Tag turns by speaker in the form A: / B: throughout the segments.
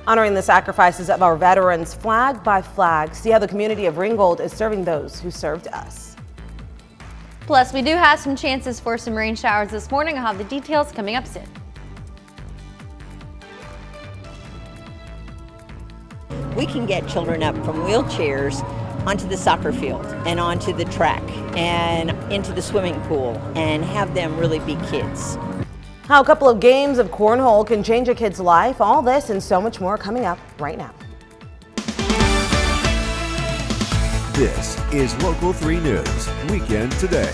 A: Honoring the sacrifices of our veterans flag by flag. See how the community of Ringgold is serving those who served us.
B: Plus, we do have some chances for some rain showers this morning. I'll have the details coming up soon.
C: We can get children up from wheelchairs onto the soccer field and onto the track and into the swimming pool and have them really be kids.
A: How a couple of games of cornhole can change a kid's life. All this and so much more coming up right now.
D: This is Local 3 News, Weekend Today.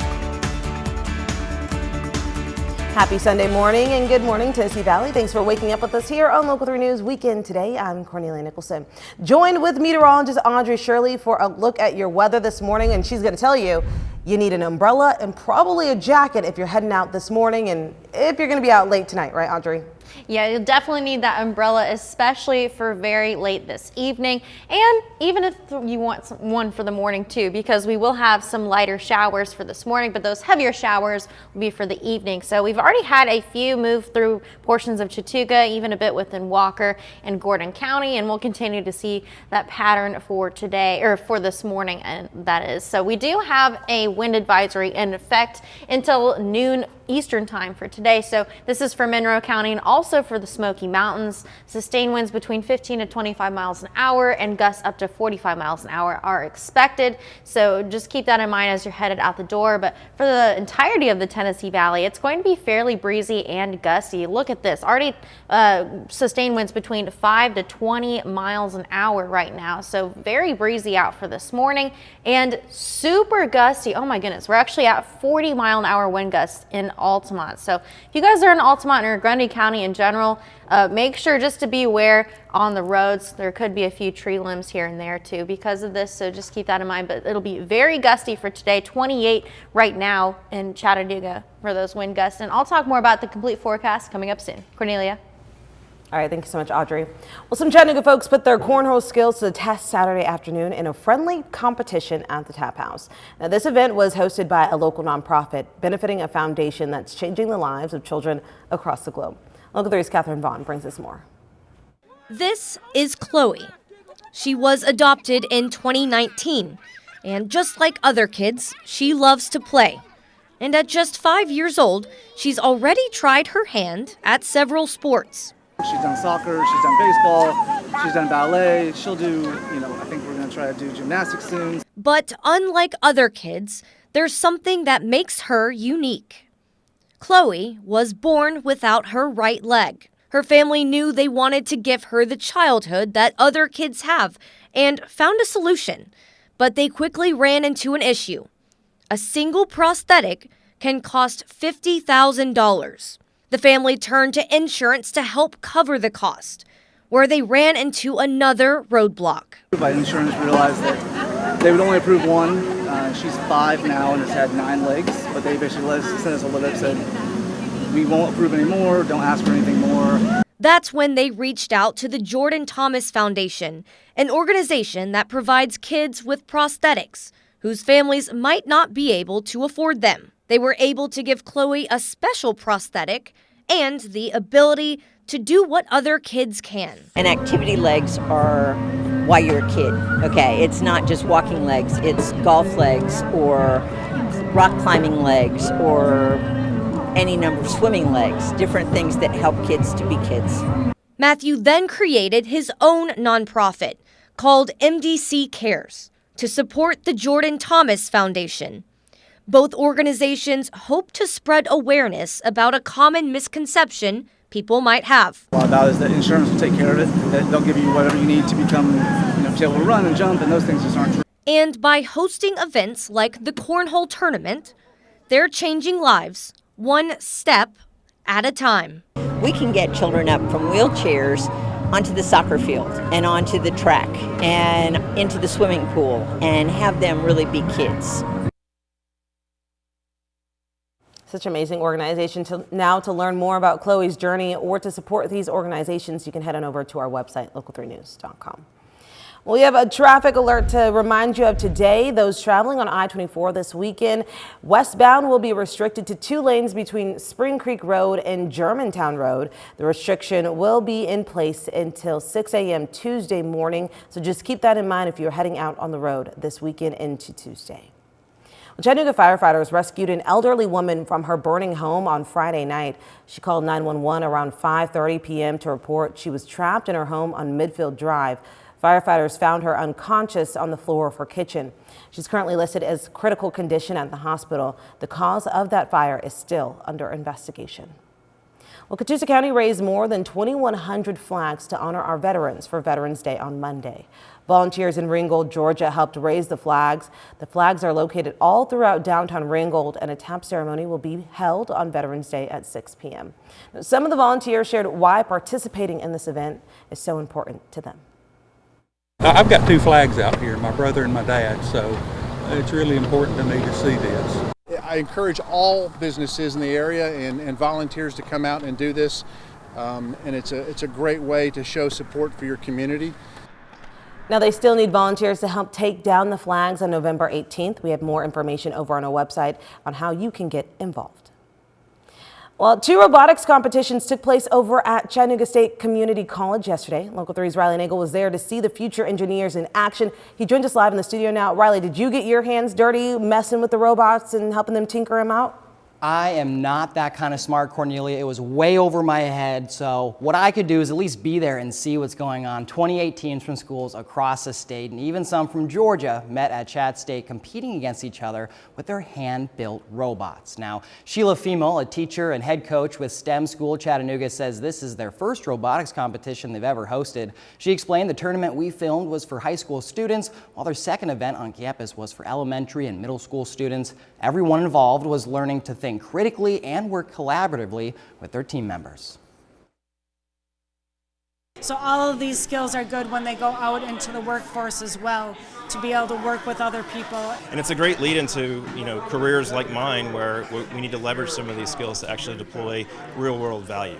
A: Happy Sunday morning and good morning, Tennessee Valley. Thanks for waking up with us here on Local 3 News Weekend Today. I'm Cornelia Nicholson. Joined with meteorologist Audrey Shirley for a look at your weather this morning, and she's going to tell you you need an umbrella and probably a jacket if you're heading out this morning and if you're going to be out late tonight, right, Audrey?
B: Yeah, you'll definitely need that umbrella, especially for very late this evening, and even if you want one for the morning too, because we will have some lighter showers for this morning, but those heavier showers will be for the evening. So we've already had a few move through portions of Chattooga, even a bit within Walker and Gordon County, and we'll continue to see that pattern for today, or for this morning, and that is. So we do have a wind advisory in effect until noon Eastern time for today. So this is for Monroe County and also for the Smoky Mountains. Sustained winds between 15 to 25 miles an hour and gusts up to 45 miles an hour are expected. So just keep that in mind as you're headed out the door. But for the entirety of the Tennessee Valley, it's going to be fairly breezy and gusty. Look at this, already sustained winds between 5 to 20 miles an hour right now. So very breezy out for this morning and super gusty. Oh my goodness, we're actually at 40 mile an hour wind gusts in Altamont. So if you guys are in Altamont or Grundy County in general, make sure just to be aware on the roads. There could be a few tree limbs here and there too because of this, so just keep that in mind. But it'll be very gusty for today, 28 right now in Chattanooga for those wind gusts. And I'll talk more about the complete forecast coming up soon. Cornelia.
A: All right, thank you so much, Audrey. Well, some Chattanooga folks put their cornhole skills to the test Saturday afternoon in a friendly competition at the Tap House. Now, this event was hosted by a local nonprofit benefiting a foundation that's changing the lives of children across the globe. Local 3's Catherine Vaughn brings us more.
E: This is Chloe. She was adopted in 2019, and just like other kids, she loves to play. And at just 5 years old, she's already tried her hand at several sports.
F: She's done soccer, she's done baseball, she's done ballet. She'll do, I think we're going to try to do gymnastics soon.
E: But unlike other kids, there's something that makes her unique. Chloe was born without her right leg. Her family knew they wanted to give her the childhood that other kids have and found a solution. But they quickly ran into an issue. A single prosthetic can cost $50,000. The family turned to insurance to help cover the cost, where they ran into another roadblock.
F: By insurance, realized that they would only approve one. She's 5 now and has had 9 legs, but they basically sent us a letter that said, we won't approve anymore, don't ask for anything more.
E: That's when they reached out to the Jordan Thomas Foundation, an organization that provides kids with prosthetics whose families might not be able to afford them. They were able to give Chloe a special prosthetic and the ability to do what other kids can.
C: And activity legs are why you're a kid, okay? It's not just walking legs, it's golf legs or rock climbing legs or any number of swimming legs, different things that help kids to be kids.
E: Matthew then created his own nonprofit called MDC Cares to support the Jordan Thomas Foundation. Both organizations hope to spread awareness about a common misconception people might have.
F: A lot about is that insurance will take care of it, that they'll give you whatever you need to become, to be able to run and jump, and those things just aren't true.
E: And by hosting events like the Cornhole Tournament, they're changing lives one step at a time.
C: We can get children up from wheelchairs onto the soccer field and onto the track and into the swimming pool and have them really be kids.
A: Such an amazing organization. To learn more about Chloe's journey or to support these organizations, you can head on over to our website, local3news.com. Well, we have a traffic alert to remind you of today. Those traveling on I-24 this weekend, westbound will be restricted to 2 lanes between Spring Creek Road and Germantown Road. The restriction will be in place until 6 a.m. Tuesday morning, so just keep that in mind if you're heading out on the road this weekend into Tuesday. Chattanooga firefighters rescued an elderly woman from her burning home on Friday night. She called 911 around 5:30 p.m. to report she was trapped in her home on Midfield Drive. Firefighters found her unconscious on the floor of her kitchen. She's currently listed as critical condition at the hospital. The cause of that fire is still under investigation. Well, Catoosa County raised more than 2,100 flags to honor our veterans for Veterans Day on Monday. Volunteers in Ringgold, Georgia helped raise the flags. The flags are located all throughout downtown Ringgold, and a tap ceremony will be held on Veterans Day at 6 p.m. Now, some of the volunteers shared why participating in this event is so important to them.
G: I've got 2 flags out here, my brother and my dad, so it's really important to me to see this.
H: I encourage all businesses in the area and volunteers to come out and do this, and it's a great way to show support for your community.
A: Now, they still need volunteers to help take down the flags on November 18th. We have more information over on our website on how you can get involved. Well, 2 robotics competitions took place over at Chattanooga State Community College yesterday. Local 3's Riley Nagel was there to see the future engineers in action. He joined us live in the studio now. Riley, did you get your hands dirty messing with the robots and helping them tinker them out?
I: I am not that kind of smart, Cornelia. It was way over my head, so what I could do is at least be there and see what's going on. 28 teams from schools across the state, and even some from Georgia, met at Chat State competing against each other with their hand-built robots. Now, Sheila Femel, a teacher and head coach with STEM School Chattanooga, says this is their first robotics competition they've ever hosted. She explained the tournament we filmed was for high school students, while their second event on campus was for elementary and middle school students. Everyone involved was learning to think critically and work collaboratively with their team members.
J: So all of these skills are good when they go out into the workforce as well, to be able to work with other people.
K: And it's a great lead into, careers like mine where we need to leverage some of these skills to actually deploy real-world value.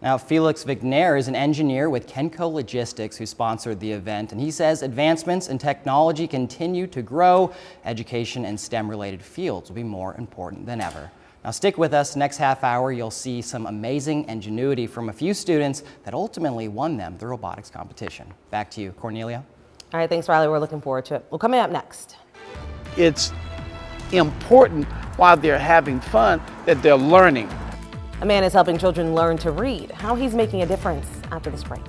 I: Now, Felix Vigner is an engineer with Kenco Logistics who sponsored the event, and he says advancements in technology continue to grow. Education and STEM-related fields will be more important than ever. Now, stick with us. Next half hour, you'll see some amazing ingenuity from a few students that ultimately won them the robotics competition. Back to you, Cornelia.
A: All right, thanks, Riley. We're looking forward to it. Well, coming up next.
L: It's important while they're having fun that they're learning.
A: A man is helping children learn to read. How he's making a difference after this break.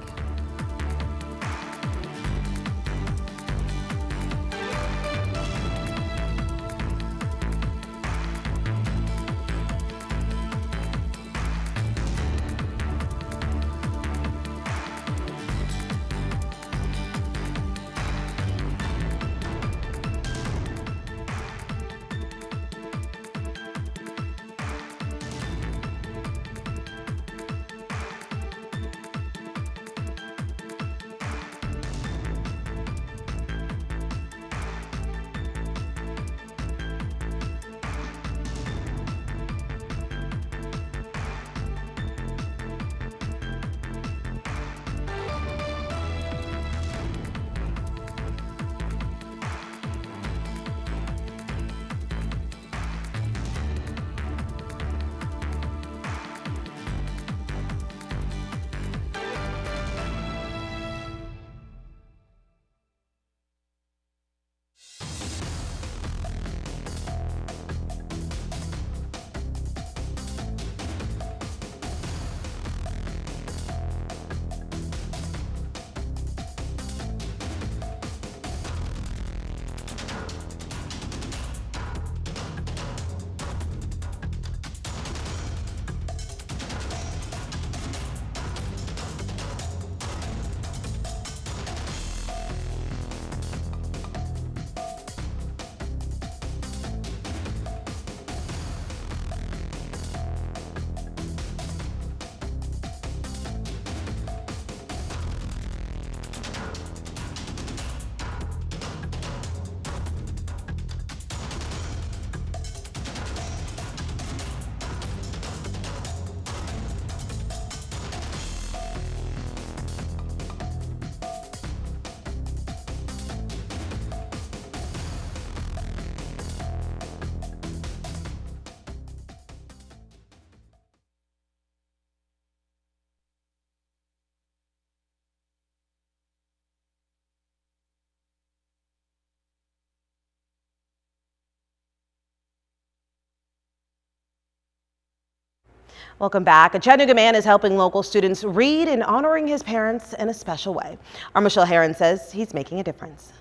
A: Welcome back. A Chattanooga man is helping local students read and honoring his parents in a special way. Our Michelle Herron says he's making a difference.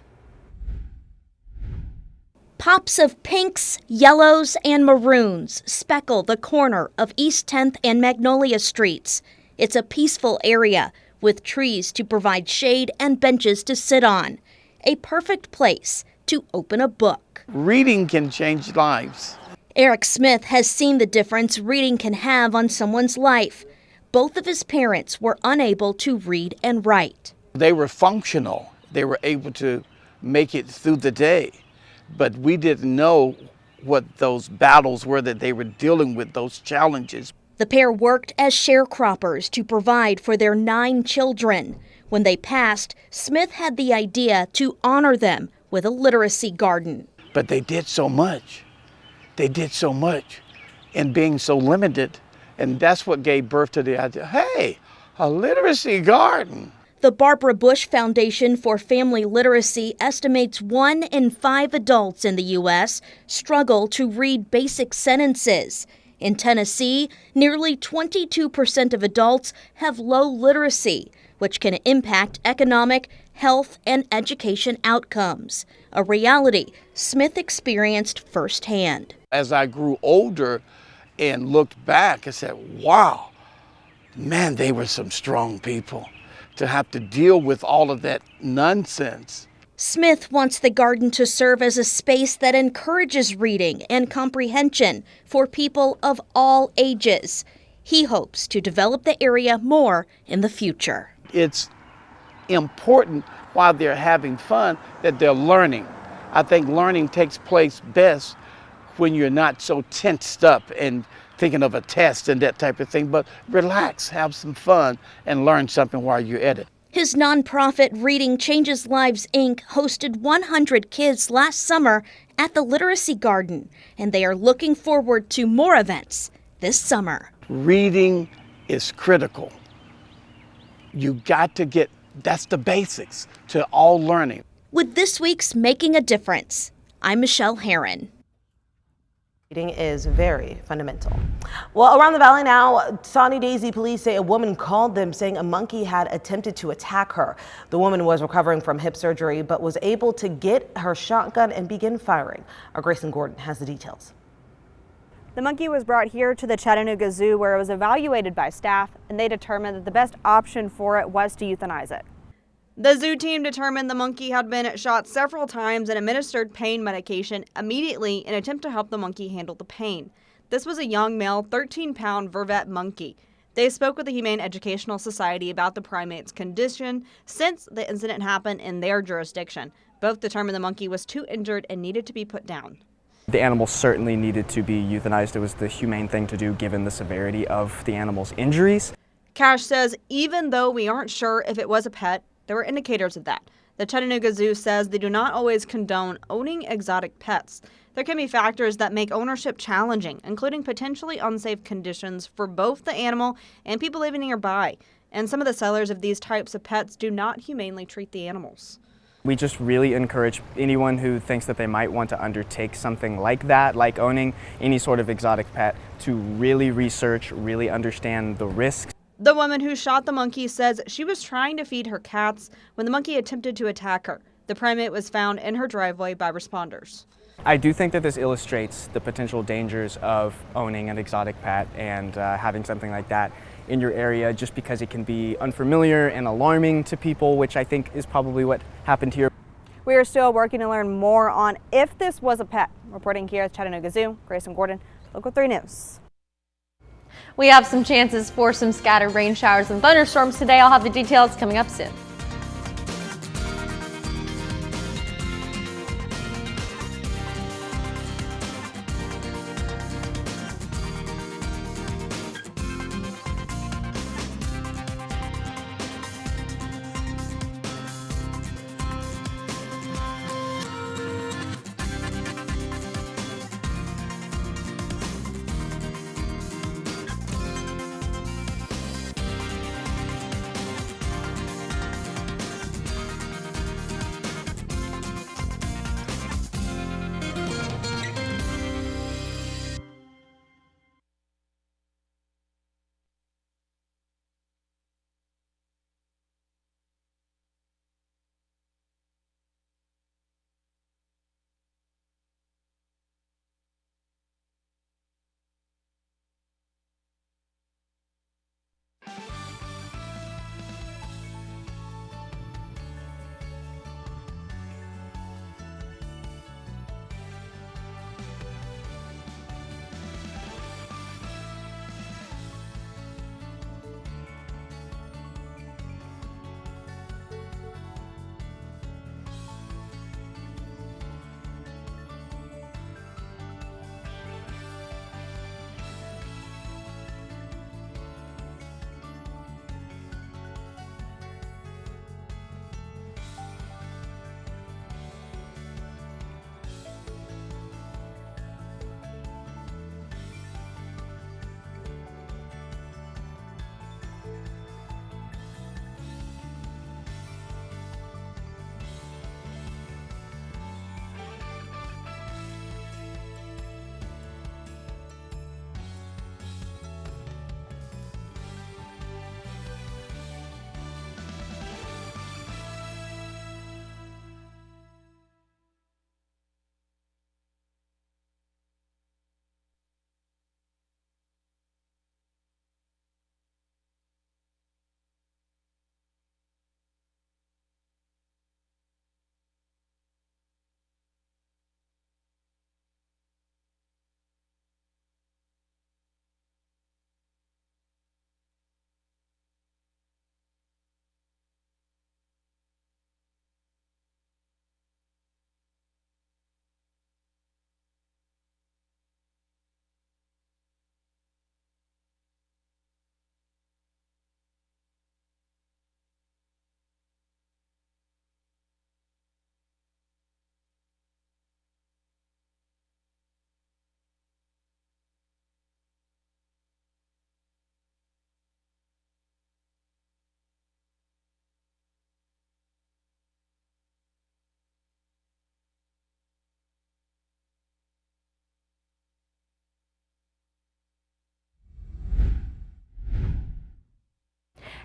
E: Pops of pinks, yellows, and maroons speckle the corner of East 10th and Magnolia Streets. It's a peaceful area with trees to provide shade and benches to sit on. A perfect place to open a book.
L: Reading can change lives.
E: Eric Smith has seen the difference reading can have on someone's life. Both of his parents were unable to read and write.
L: They were functional. They were able to make it through the day. But we didn't know what those battles were that they were dealing with, those challenges.
E: The pair worked as sharecroppers to provide for their 9 children. When they passed, Smith had the idea to honor them with a literacy garden.
L: But they did so much. They did so much in being so limited. And that's what gave birth to the idea, hey, a literacy garden.
E: The Barbara Bush Foundation for Family Literacy estimates 1 in 5 adults in the U.S. struggle to read basic sentences. In Tennessee, nearly 22% of adults have low literacy, which can impact economic, health, and education outcomes, a reality Smith experienced firsthand.
L: As I grew older and looked back, I said, wow, man, they were some strong people to have to deal with all of that nonsense.
E: Smith wants the garden to serve as a space that encourages reading and comprehension for people of all ages. He hopes to develop the area more in the future.
L: It's important while they're having fun that they're learning. I think learning takes place best when you're not so tensed up and thinking of a test and that type of thing, but relax, have some fun, and learn something while you're at it.
E: His nonprofit Reading Changes Lives, Inc. hosted 100 kids last summer at the Literacy Garden, and they are looking forward to more events this summer.
L: Reading is critical. You got to get, that's the basics to all learning.
E: With this week's Making a Difference, I'm Michelle Herron.
A: Reading is very fundamental. Well, around the valley now, Sawney Daisy police say a woman called them saying a monkey had attempted to attack her. The woman was recovering from hip surgery but was able to get her shotgun and begin firing. Our Grayson Gordon has the details.
M: The monkey was brought here to the Chattanooga Zoo where it was evaluated by staff, and they determined that the best option for it was to euthanize it.
N: The zoo team determined the monkey had been shot several times and administered pain medication immediately in an attempt to help the monkey handle the pain. This was a young male 13-pound vervet monkey. They spoke with the Humane Educational Society about the primate's condition since the incident happened in their jurisdiction. Both determined the monkey was too injured and needed to be put down.
O: The animal certainly needed to be euthanized. It was the humane thing to do given the severity of the animal's injuries.
N: Cash says even though we aren't sure if it was a pet, there were indicators of that. The Chattanooga Zoo says they do not always condone owning exotic pets. There can be factors that make ownership challenging, including potentially unsafe conditions for both the animal and people living nearby. And some of the sellers of these types of pets do not humanely treat the animals.
O: We just really encourage anyone who thinks that they might want to undertake something like that, like owning any sort of exotic pet, to really research, really understand the risks.
N: The woman who shot the monkey says she was trying to feed her cats when the monkey attempted to attack her. The primate was found in her driveway by responders.
O: I do think that this illustrates the potential dangers of owning an exotic pet and having something like that in your area, just because it can be unfamiliar and alarming to people, which I think is probably what happened here.
M: We are still working to learn more on if this was a pet. Reporting here at Chattanooga Zoo, Grayson Gordon, Local 3 News.
B: We have some chances for some scattered rain showers and thunderstorms today. I'll have the details coming up soon.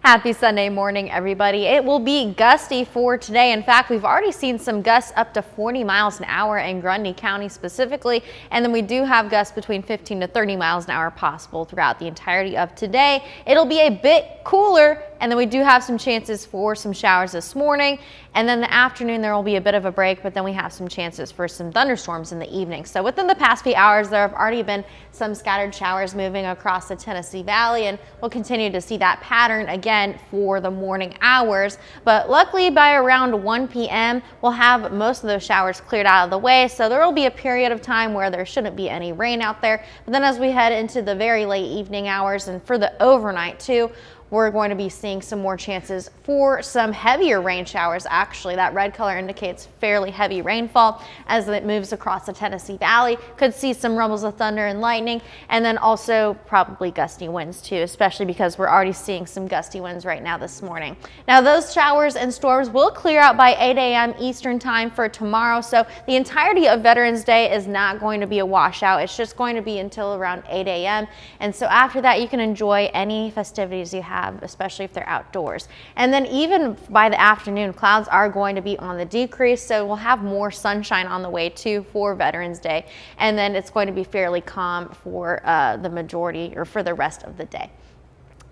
B: Happy Sunday morning, everybody. It will be gusty for today. In fact, we've already seen some gusts up to 40 miles an hour in Grundy County specifically. And then we do have gusts between 15 to 30 miles an hour possible throughout the entirety of today. It'll be a bit cooler, and then we do have some chances for some showers this morning. And then the afternoon, there will be a bit of a break, but then we have some chances for some thunderstorms in the evening. So within the past few hours, there have already been some scattered showers moving across the Tennessee Valley, and we'll continue to see that pattern again for the morning hours. But luckily by around 1 p.m., we'll have most of those showers cleared out of the way. So there will be a period of time where there shouldn't be any rain out there. But then as we head into the very late evening hours and for the overnight too, we're going to be seeing some more chances for some heavier rain showers. Actually, that red color indicates fairly heavy rainfall as it moves across the Tennessee Valley. Could see some rumbles of thunder and lightning, and then also probably gusty winds too, especially because we're already seeing some gusty winds right now this morning. Now those showers and storms will clear out by 8 a.m. Eastern time for tomorrow, so the entirety of Veterans Day is not going to be a washout. It's just going to be until around 8 a.m. and so after that you can enjoy any festivities you have, especially if they're outdoors. And then even by the afternoon, clouds are going to be on the decrease, so we'll have more sunshine on the way too for Veterans Day, and then it's going to be fairly calm for the majority or for the rest of the day.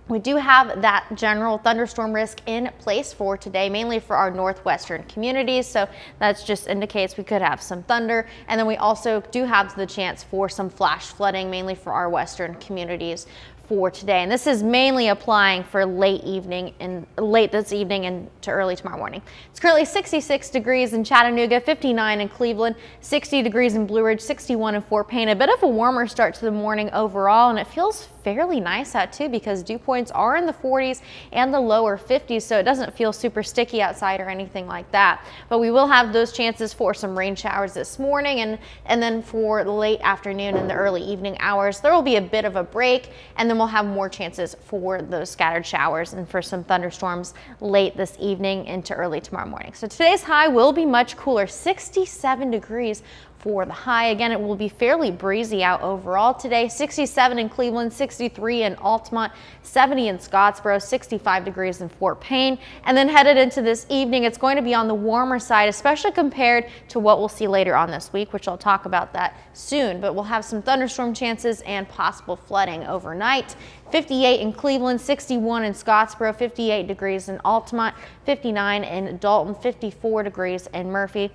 B: We do have that general thunderstorm risk in place for today, mainly for our northwestern communities. So that just indicates we could have some thunder. And then we also do have the chance for some flash flooding, mainly for our western communities for today. And this is mainly applying for late this evening and to early tomorrow morning. It's currently 66 degrees in Chattanooga, 59 in Cleveland, 60 degrees in Blue Ridge, 61 in Fort Payne. A bit of a warmer start to the morning overall, and it feels fairly nice out too because dew points are in the 40s and the lower 50s, so it doesn't feel super sticky outside or anything like that. But we will have those chances for some rain showers this morning, and then for the late afternoon and the early evening hours, there will be a bit of a break, and then we'll have more chances for those scattered showers and for some thunderstorms late this evening into early tomorrow morning. So today's high will be much cooler, 67 degrees for the high. Again, it will be fairly breezy out overall today. 67 in Cleveland, 63 in Altamont, 70 in Scottsboro, 65 degrees in Fort Payne. And then headed into this evening, it's going to be on the warmer side, especially compared to what we'll see later on this week, which I'll talk about that soon. But we'll have some thunderstorm chances and possible flooding overnight. 58 in Cleveland, 61 in Scottsboro, 58 degrees in Altamont, 59 in Dalton, 54 degrees in Murphy.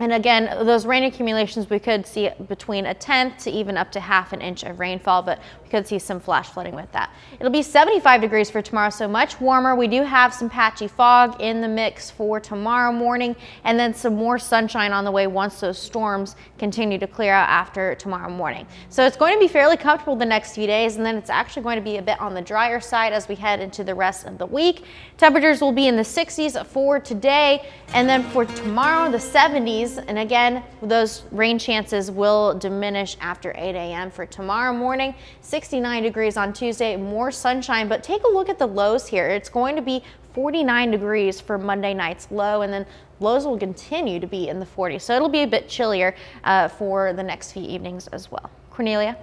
B: And again, those rain accumulations, we could see between a tenth to even up to half an inch of rainfall, but we could see some flash flooding with that. It'll be 75 degrees for tomorrow, so much warmer. We do have some patchy fog in the mix for tomorrow morning, and then some more sunshine on the way once those storms continue to clear out after tomorrow morning. So it's going to be fairly comfortable the next few days, and then it's actually going to be a bit on the drier side as we head into the rest of the week. Temperatures will be in the 60s for today, and then for tomorrow, the 70s. And again, those rain chances will diminish after 8 a.m. for tomorrow morning. 69 degrees on Tuesday, more sunshine, but take a look at the lows here. It's going to be 49 degrees for Monday night's low, and then lows will continue to be in the 40s. So it'll be a bit chillier for the next few evenings as well. Cornelia?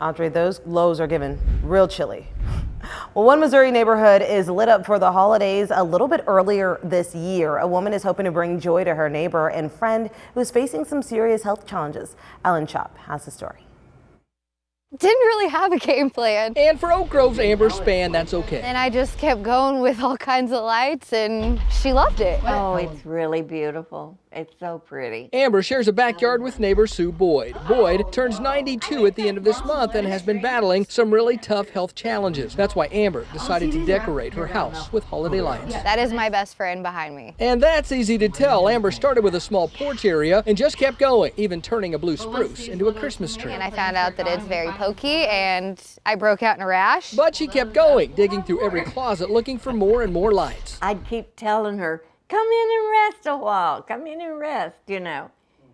A: Audrey, those lows are given real chilly. Well, one Missouri neighborhood is lit up for the holidays a little bit earlier this year. A woman is hoping to bring joy to her neighbor and friend who is facing some serious health challenges. Ellen Chop has the story.
P: Didn't really have a game plan.
Q: And for Oak Grove's Amber Spann, that's okay.
P: And I just kept going with all kinds of lights, and she loved it.
R: Oh, it's really beautiful. It's so pretty.
Q: Amber shares a backyard with neighbor Sue Boyd. Boyd turns 92 at the end of this month and has been battling some really tough health challenges. That's why Amber decided to decorate her house with holiday lights.
P: That is my best friend behind me.
Q: And that's easy to tell. Amber started with a small porch area and just kept going, even turning a blue spruce into a Christmas tree.
P: And I found out that it's very pokey, and I broke out in a rash.
Q: But she kept going, digging through every closet looking for more and more lights.
R: I'd keep telling her, come in and rest a while, come in and rest, you know.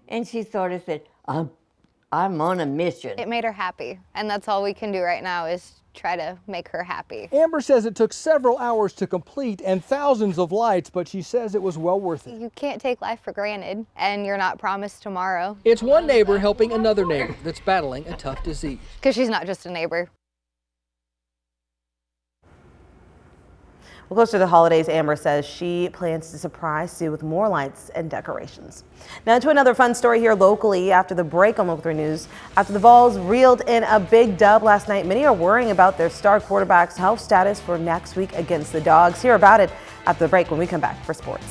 R: And she sort of said, I'm on a mission.
P: It made her happy, and that's all we can do right now is try to make her happy.
Q: Amber says it took several hours to complete and thousands of lights, but she says it was well worth it.
P: You can't take life for granted, and you're not promised tomorrow.
Q: It's one neighbor helping another neighbor that's battling a tough disease.
P: Because she's not just a neighbor.
A: Well, closer to the holidays, Amber says she plans to surprise Sue with more lights and decorations. Now to another fun story here locally after the break on Local 3 News. After the Vols reeled in a big dub last night, many are worrying about their star quarterback's health status for next week against the Dogs. Hear about it after the break when we come back for sports.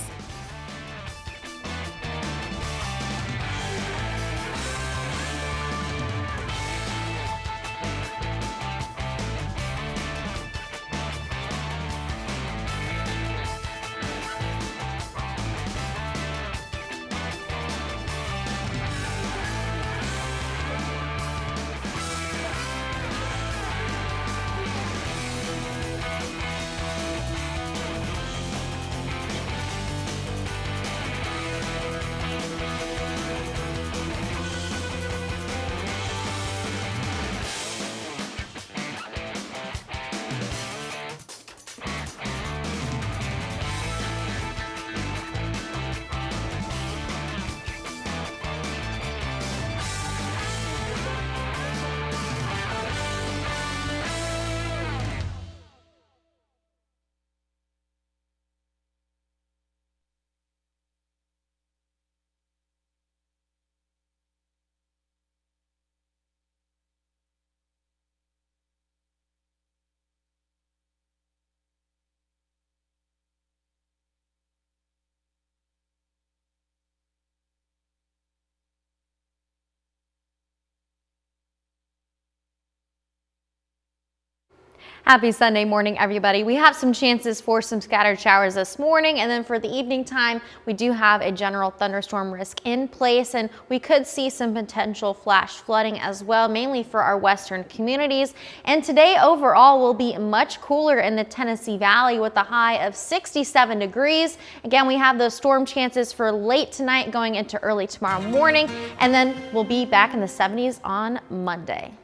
B: Happy Sunday morning, everybody. We have some chances for some scattered showers this morning, and then for the evening time, we do have a general thunderstorm risk in place, and we could see some potential flash flooding as well, mainly for our western communities. And today overall will be much cooler in the Tennessee Valley with a high of 67 degrees. Again, we have those storm chances for late tonight going into early tomorrow morning, and then we'll be back in the 70s on Monday.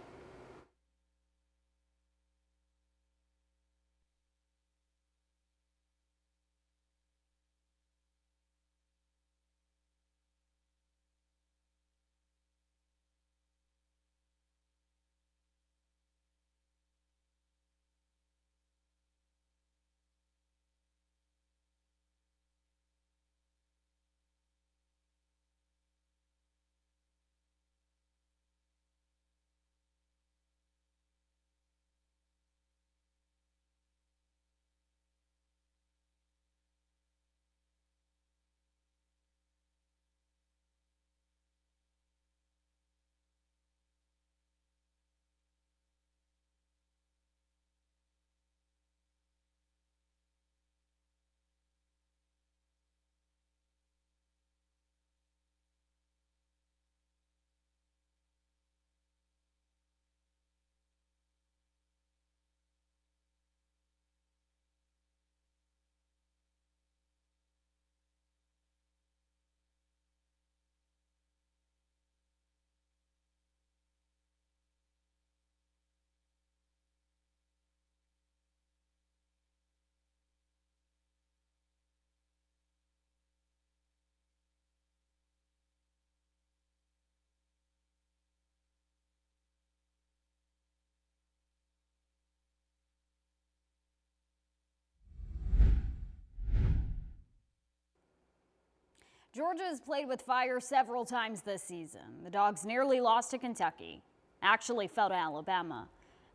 S: Georgia has played with fire several times this season. The Dogs nearly lost to Kentucky, actually fell to Alabama,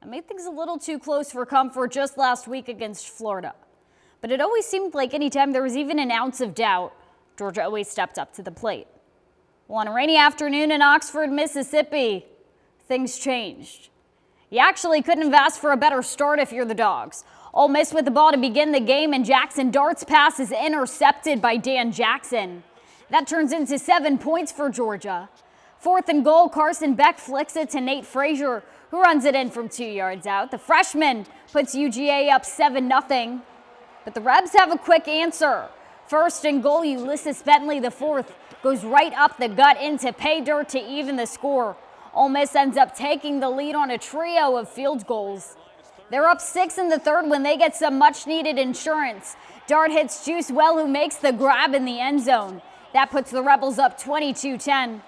S: and made things a little too close for comfort just last week against Florida. But it always seemed like anytime there was even an ounce of doubt, Georgia always stepped up to the plate. Well, on a rainy afternoon in Oxford, Mississippi, things changed. You actually couldn't have asked for a better start if you're the Dogs. Ole Miss with the ball to begin the game, and Jackson Dart's pass is intercepted by Dan Jackson. That turns into 7 points for Georgia. 4th and goal, Carson Beck flicks it to Nate Frazier, who runs it in from 2 yards out. The freshman puts UGA up 7-0. But the Rebs have a quick answer. 1st and goal, Ulysses Bentley, the 4th, goes right up the gut into pay dirt to even the score. Ole Miss ends up taking the lead on a trio of field goals. They're up 6 in the 3rd when they get some much-needed insurance. Dart hits Juice Well, who makes the grab in the end zone. That puts the Rebels up 22-10.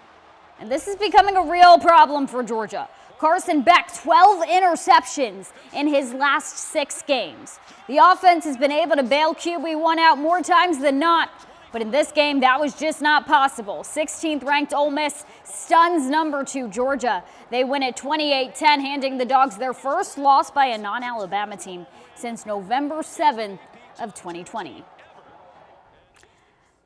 S: And this is becoming a real problem for Georgia. Carson Beck, 12 interceptions in his last 6 games. The offense has been able to bail QB1 out more times than not, but in this game, that was just not possible. 16th ranked Ole Miss stuns number 2 Georgia. They win at 28-10, handing the Dogs their first loss by a non-Alabama team since November 7th of 2020.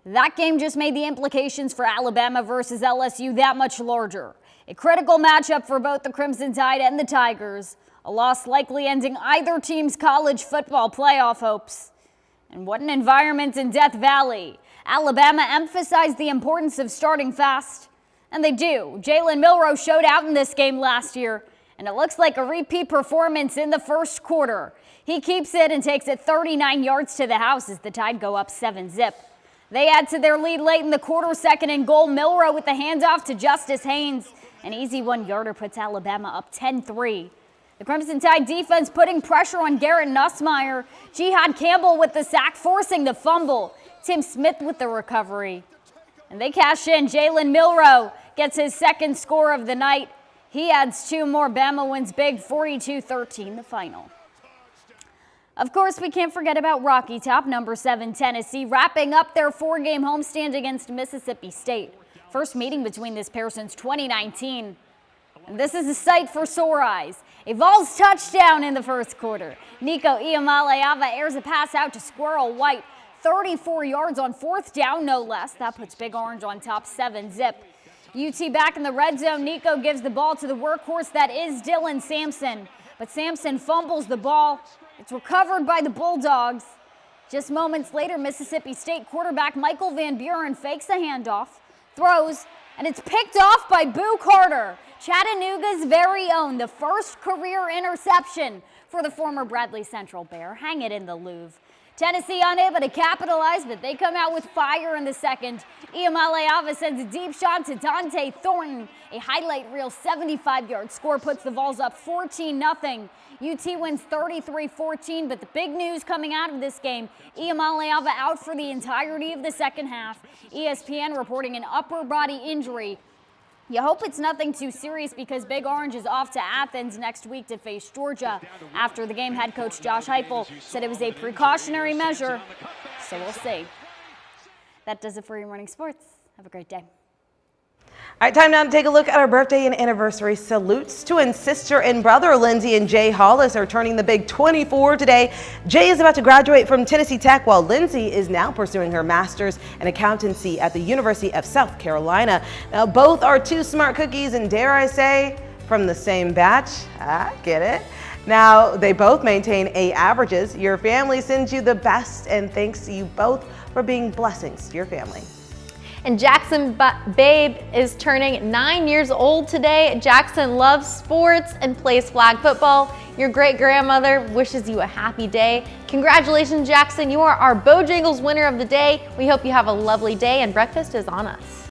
S: That game just made the implications for Alabama versus LSU that much larger. A critical matchup for both the Crimson Tide and the Tigers. A loss likely ending either team's college football playoff hopes. And what an environment in Death Valley. Alabama emphasized the importance of starting fast, and they do. Jalen Milroe showed out in this game last year, and it looks like a repeat performance in the first quarter. He keeps it and takes it 39 yards to the house as the Tide go up 7-zip. They add to their lead late in the quarter, 2nd and goal. Milroe with the handoff to Justice Haynes. An easy 1-yarder puts Alabama up 10-3. The Crimson Tide defense putting pressure on Garrett Nussmeier. Jihad Campbell with the sack, forcing the fumble. Tim Smith with the recovery. And they cash in. Jalen Milroe gets his 2nd score of the night. He adds 2 more. Bama wins big, 42-13 the final. Of course, we can't forget about Rocky Top, number 7 Tennessee, wrapping up their 4-game homestand against Mississippi State. First meeting between this pair since 2019. And this is a sight for sore eyes. A Vols touchdown in the first quarter. Nico Iamaleava airs a pass out to Squirrel White. 34 yards on 4th down, no less. That puts Big Orange on top, 7-zip. UT back in the red zone. Nico gives the ball to the workhorse that is Dylan Sampson. But Sampson fumbles the ball. It's recovered by the Bulldogs. Just moments later, Mississippi State quarterback Michael Van Buren fakes a handoff, throws, and it's picked off by Boo Carter, Chattanooga's very own, the first career interception for the former Bradley Central Bear. Hang it in the Louvre. Tennessee unable to capitalize, but they come out with fire in the second. Iamaleava sends a deep shot to Dante Thornton. A highlight reel 75-yard score puts the Vols up 14-0. UT wins 33-14, but the big news coming out of this game, Iamaleava out for the entirety of the second half. ESPN reporting an upper body injury. You hope it's nothing too serious because Big Orange is off to Athens next week to face Georgia. After the game, head coach Josh Heupel said it was a precautionary measure, so we'll see. That does it for your morning sports. Have a great day.
A: All right, time now to take a look at our birthday and anniversary salutes. Twin sister and brother Lindsay and Jay Hollis are turning the big 24 today. Jay is about to graduate from Tennessee Tech, while Lindsay is now pursuing her master's in accountancy at the University of South Carolina. Now, both are 2 smart cookies and, dare I say, from the same batch. I get it. Now, they both maintain A averages. Your family sends you the best and thanks you both for being blessings to your family.
B: And Jackson Babe is turning 9 years old today. Jackson loves sports and plays flag football. Your great-grandmother wishes you a happy day. Congratulations, Jackson. You are our Bojangles winner of the day. We hope you have a lovely day, and breakfast is on us.